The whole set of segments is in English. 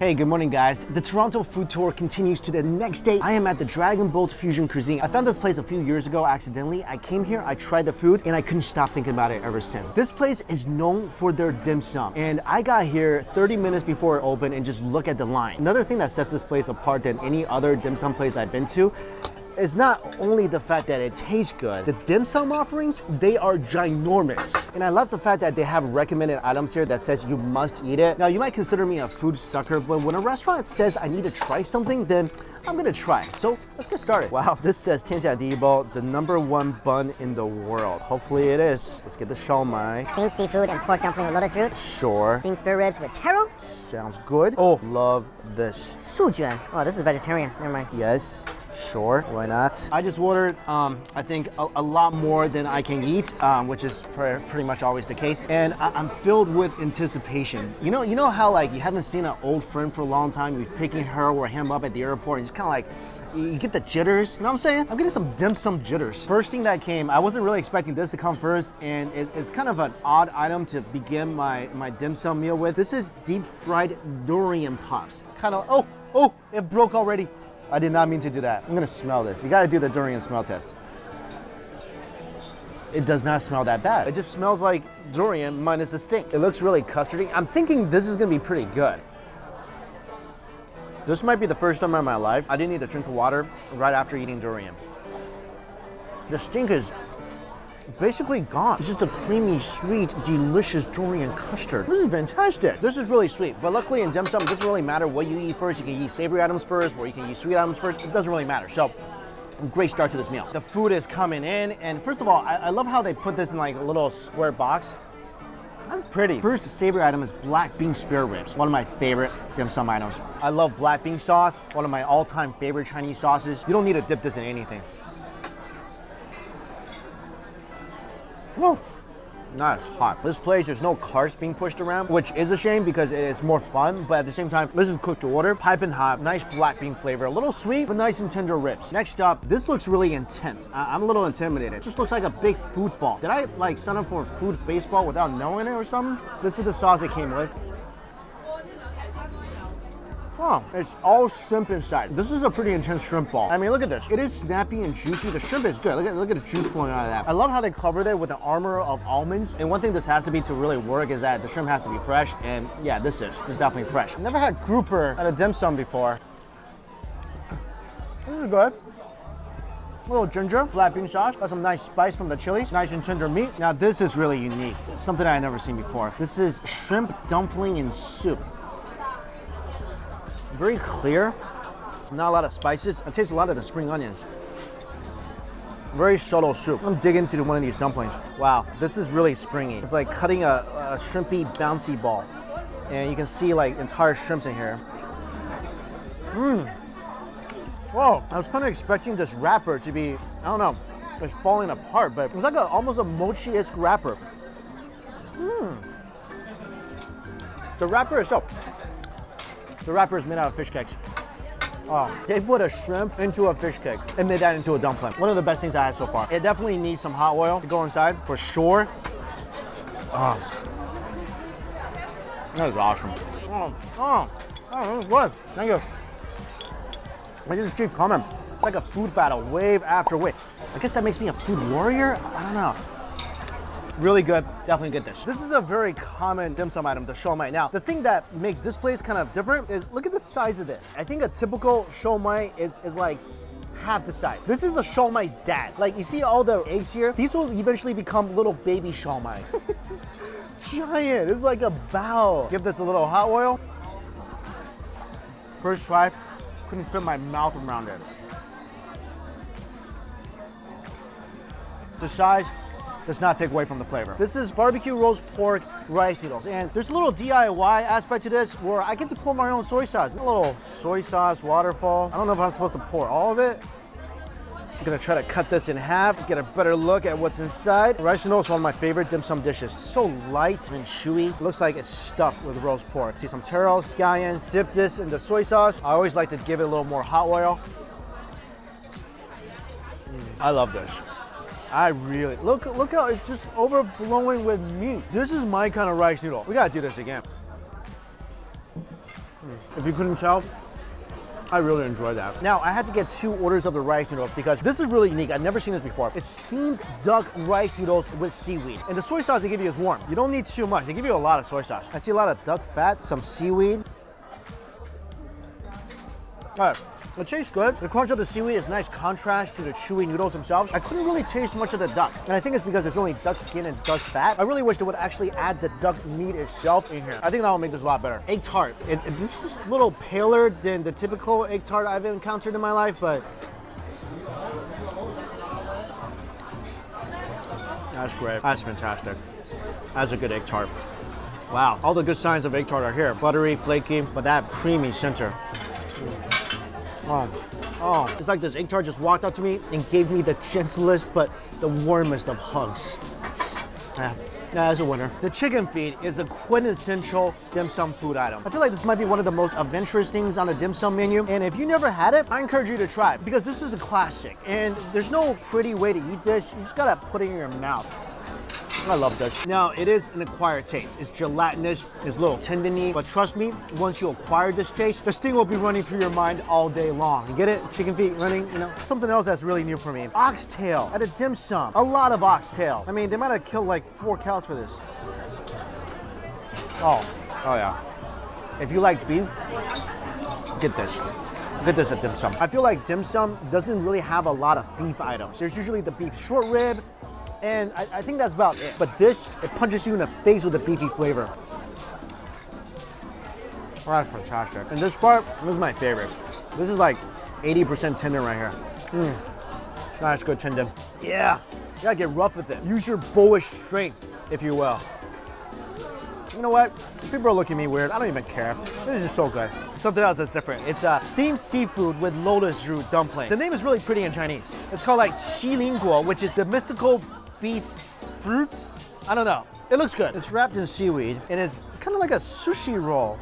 Hey, good morning guys. The Toronto food tour continues to the next day. I am at the Dragon Boat Fusion Cuisine. I found this place a few years ago accidentally. I came here, I tried the food, and I couldn't stop thinking about it ever since. This place is known for their dim sum, and I got here 30 minutes before it opened and just look at the line. Another thing that sets this place apart than any other dim sum place I've been to is not only the fact that it tastes good, the dim sum offerings, they are ginormous. And I love the fact that they have recommended items here that says you must eat it. Now, you might consider me a food sucker, but when a restaurant says I need to try something, then I'm gonna try. So let's get started. Wow, this says 天下第一包, the #1 bun in the world. Hopefully it is. Let's get the siomai. Steamed seafood and pork dumpling with lotus root. Sure. Steamed Spareribs with taro. Sounds good. Oh, love this. 素卷. Oh, this is vegetarian. Never mind. Yes, sure. Why not? I just ordered, I think, a lot more than I can eat, which is pretty much always the case. And I'm filled with anticipation. You know how like you haven't seen an old friend for a long time, you're picking her or him up at the airport, and it's kind of like, you get the jitters, you know what I'm saying? I'm getting some dim sum jitters. First thing that came, I wasn't really expecting this to come first, and it's kind of an odd item to begin my dim sum meal with. This is deep fried durian puffs. Kind of, oh, it broke already. I did not mean to do that. I'm gonna smell this. You gotta do the durian smell test. It does not smell that bad. It just smells like durian minus the stink. It looks really custardy. I'm thinking this is gonna be pretty good. This might be the first time in my life I didn't need a drink of water right after eating durian. The stink is basically gone. It's just a creamy, sweet, delicious durian custard. This is fantastic. This is really sweet, but luckily in dim sum, it doesn't really matter what you eat first. You can eat savory items first, or you can eat sweet items first. It doesn't really matter. So, great start to this meal. The food is coming in, and first of all, I love how they put this in like a little square box. That's pretty. First savory item is black bean spare ribs, one of my favorite dim sum items. I love black bean sauce, one of my all-time favorite Chinese sauces. You don't need to dip this in anything. Whoa, not hot. This place, there's no cars being pushed around, which is a shame because it's more fun, but at the same time, this is cooked to order. Piping hot, nice black bean flavor, a little sweet, but nice and tender ribs. Next up, this looks really intense. I'm a little intimidated. It just looks like a big football. Did I like sign up for food baseball without knowing it or something? This is the sauce it came with. Oh, it's all shrimp inside. This is a pretty intense shrimp ball. I mean, look at this. It is snappy and juicy. The shrimp is good. Look at the juice flowing out of that. I love how they covered it with an armor of almonds. And one thing this has to be to really work is that the shrimp has to be fresh. And yeah, this is definitely fresh. Never had grouper at a dim sum before. This is good. A little ginger, black bean sauce, got some nice spice from the chilies, nice and tender meat. Now this is really unique. It's something I've never seen before. This is shrimp dumpling in soup. Very clear, not a lot of spices. I taste a lot of the spring onions. Very subtle soup. I'm dig into one of these dumplings. Wow, this is really springy. It's like cutting a shrimpy, bouncy ball. And you can see like entire shrimps in here. Whoa, I was kind of expecting this wrapper to be, I don't know, it's falling apart, but it's like almost a mochi-esque wrapper. The wrapper itself. The wrapper is made out of fish cakes. Oh, they put a shrimp into a fish cake and made that into a dumpling. One of the best things I had so far. It definitely needs some hot oil to go inside, for sure. Oh, that is awesome. Oh, that was good. Thank you. I just keep coming. It's like a food battle, wave after wave. I guess that makes me a food warrior? I don't know. Really good, definitely get this. This is a very common dim sum item, the siomai. Now, the thing that makes this place kind of different is, look at the size of this. I think a typical siomai is like half the size. This is a siomai's dad. Like, you see all the eggs here? These will eventually become little baby siomai. It's just giant, it's like a bow. Give this a little hot oil. First try, couldn't fit my mouth around it. The size does not take away from the flavor. This is BBQ Rolls pork rice noodles, and there's a little DIY aspect to this where I get to pour my own soy sauce. A little soy sauce waterfall. I don't know if I'm supposed to pour all of it. I'm gonna try to cut this in half, get a better look at what's inside. Rice noodles is one of my favorite dim sum dishes. So light and chewy. It looks like it's stuffed with roast pork. See some taro, scallions. Dip this into soy sauce. I always like to give it a little more hot oil. I love this. I really, look how it's just overflowing with meat. This is my kind of rice noodle. We gotta do this again. If you couldn't tell, I really enjoyed that. Now, I had to get 2 orders of the rice noodles because this is really unique. I've never seen this before. It's steamed duck rice noodles with seaweed. And the soy sauce they give you is warm. You don't need too much. They give you a lot of soy sauce. I see a lot of duck fat, some seaweed. All right. It tastes good. The crunch of the seaweed is nice contrast to the chewy noodles themselves. I couldn't really taste much of the duck. And I think it's because there's only duck skin and duck fat. I really wish they would actually add the duck meat itself in here. I think that will make this a lot better. Egg tart. This is a little paler than the typical egg tart I've encountered in my life, but that's great. That's fantastic. That's a good egg tart. Wow. All the good signs of egg tart are here. Buttery, flaky, but that creamy center. Oh, it's like this egg tart just walked up to me and gave me the gentlest but the warmest of hugs. Yeah, that's a winner. The chicken feet is a quintessential dim sum food item. I feel like this might be one of the most adventurous things on a dim sum menu. And if you never had it, I encourage you to try it because this is a classic. And there's no pretty way to eat this. You just gotta put it in your mouth. I love this. Now, it is an acquired taste. It's gelatinous, it's a little tendony, but trust me, once you acquire this taste, this thing will be running through your mind all day long. You get it? Chicken feet running, you know? Something else that's really new for me. Oxtail at a dim sum. A lot of oxtail. I mean, they might have killed like 4 cows for this. Oh yeah. If you like beef, get this. Get this at dim sum. I feel like dim sum doesn't really have a lot of beef items. There's usually the beef short rib, and I think that's about it. But this, it punches you in the face with a beefy flavor. Oh, that's fantastic. And this part, this is my favorite. This is like 80% tendon right here. That's good tendon. Yeah, you gotta get rough with it. Use your bullish strength, if you will. You know what? People are looking at me weird. I don't even care. This is just so good. Something else that's different. It's steamed seafood with lotus root dumpling. The name is really pretty in Chinese. It's called like Qi Ling Guo, which is the mystical beast's fruits. I don't know. It looks good. It's wrapped in seaweed and it's kind of like a sushi roll.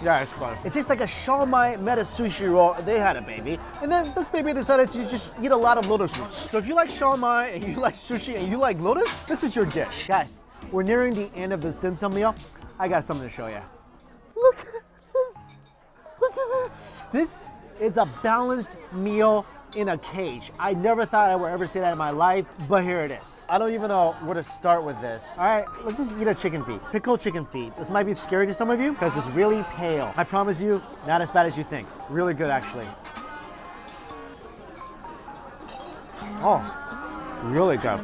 Yeah, it's good. It tastes like a shawmai meta sushi roll. They had a baby. And then this baby decided to just eat a lot of lotus roots. So if you like shawmai and you like sushi and you like lotus, this is your dish. Guys, we're nearing the end of this dim sum meal. I got something to show you. Look at this. Look at this. This is a balanced meal in a cage. I never thought I would ever say that in my life, but here it is. I don't even know where to start with this. All right, let's just eat a chicken feet. Pickled chicken feet. This might be scary to some of you because it's really pale. I promise you, not as bad as you think. Really good, actually. Oh, really good.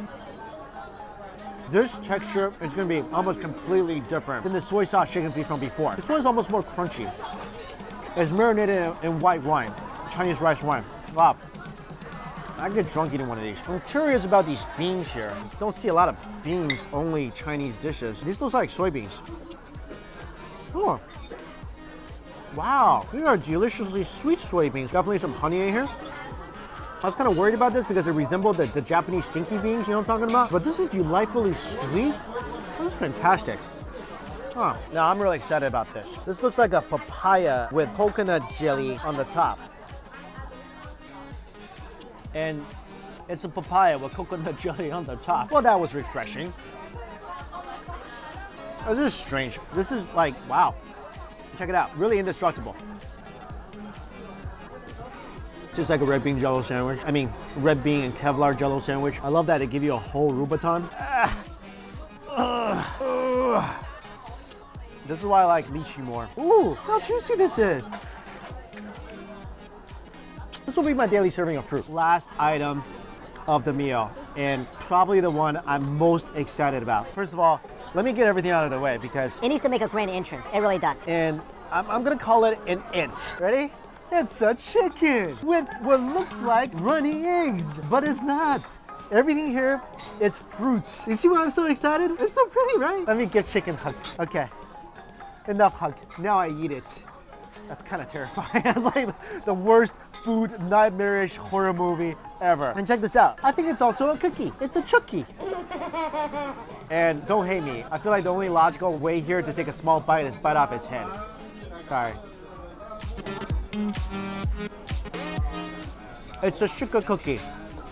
This texture is gonna be almost completely different than the soy sauce chicken feet from before. This one is almost more crunchy. It's marinated in white wine, Chinese rice wine. Wow. I get drunk eating one of these. I'm curious about these beans here. I don't see a lot of beans-only Chinese dishes. These look like soybeans. Oh. Wow. These are deliciously sweet soybeans. Definitely some honey in here. I was kind of worried about this because it resembled the Japanese stinky beans, you know what I'm talking about? But this is delightfully sweet. This is fantastic. Huh. Now I'm really excited about this. This looks like a papaya with coconut jelly on the top. And it's a papaya with coconut jelly on the top. Well, that was refreshing. Oh, this is strange. This is like, wow. Check it out, really indestructible. Just like a red bean jello sandwich. I mean, red bean and Kevlar jello sandwich. I love that they give you a whole Rubaton. This is why I like lychee more. Ooh, how juicy this is. This will be my daily serving of fruit. Last item of the meal, and probably the one I'm most excited about. First of all, let me get everything out of the way because It needs to make a grand entrance. It really does. and I'm gonna call it an it. Ready? It's a chicken with what looks like runny eggs, but it's not. Everything here, it's fruits. You see why I'm so excited? It's so pretty, right? Let me give chicken a hug. Okay, enough hug. Now I eat it. That's kind of terrifying. That's like the worst food nightmarish horror movie ever. And check this out. I think it's also a cookie. It's a chookie. And don't hate me. I feel like the only logical way here to take a small bite is bite off its head. Sorry. It's a sugar cookie.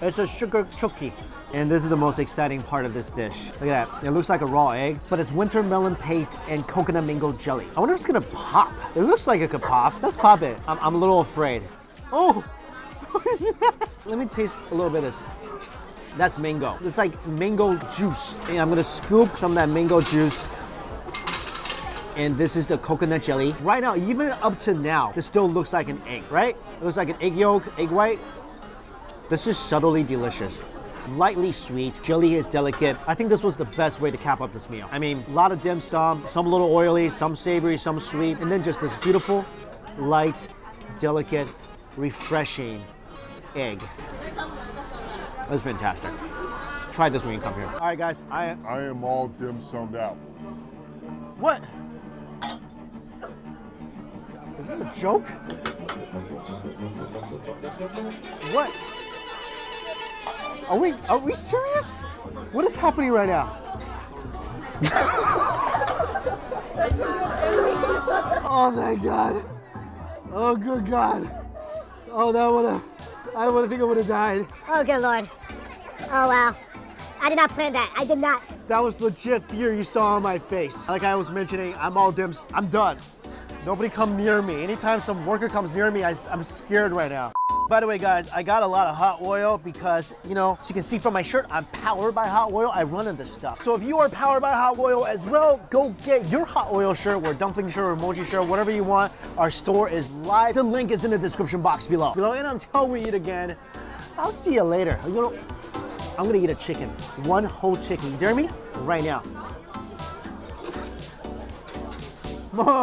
It's a sugar chookie. And this is the most exciting part of this dish. Look at that. It looks like a raw egg, but it's winter melon paste and coconut mango jelly. I wonder if it's gonna pop. It looks like it could pop. Let's pop it. I'm a little afraid. Oh, what is that? Let me taste a little bit of this. That's mango. It's like mango juice. And I'm gonna scoop some of that mango juice. And this is the coconut jelly. Right now, even up to now, this still looks like an egg, right? It looks like an egg yolk, egg white. This is subtly delicious. Lightly sweet, jelly is delicate. I think this was the best way to cap up this meal. I mean, a lot of dim sum, some a little oily, some savory, some sweet, and then just this beautiful, light, delicate, refreshing egg. That's fantastic. Try this when you come here. All right, guys, I am all dim summed out. What? Is this a joke? What? Are we serious? What is happening right now? Oh my God. Oh good God. Oh I think I would have died. Oh, good Lord. Oh, wow. I did not plan that. I did not. That was legit fear you saw on my face. Like I was mentioning, I'm done. Nobody come near me. Anytime some worker comes near me, I'm scared right now. By the way, guys, I got a lot of hot oil because, you know, as you can see from my shirt, I'm powered by hot oil. I run into stuff. So if you are powered by hot oil as well, go get your hot oil shirt or dumpling shirt or emoji shirt, whatever you want. Our store is live. The link is in the description box below. And until we eat again, I'll see you later. You know, I'm gonna eat a chicken. One whole chicken. You dare me? Right now.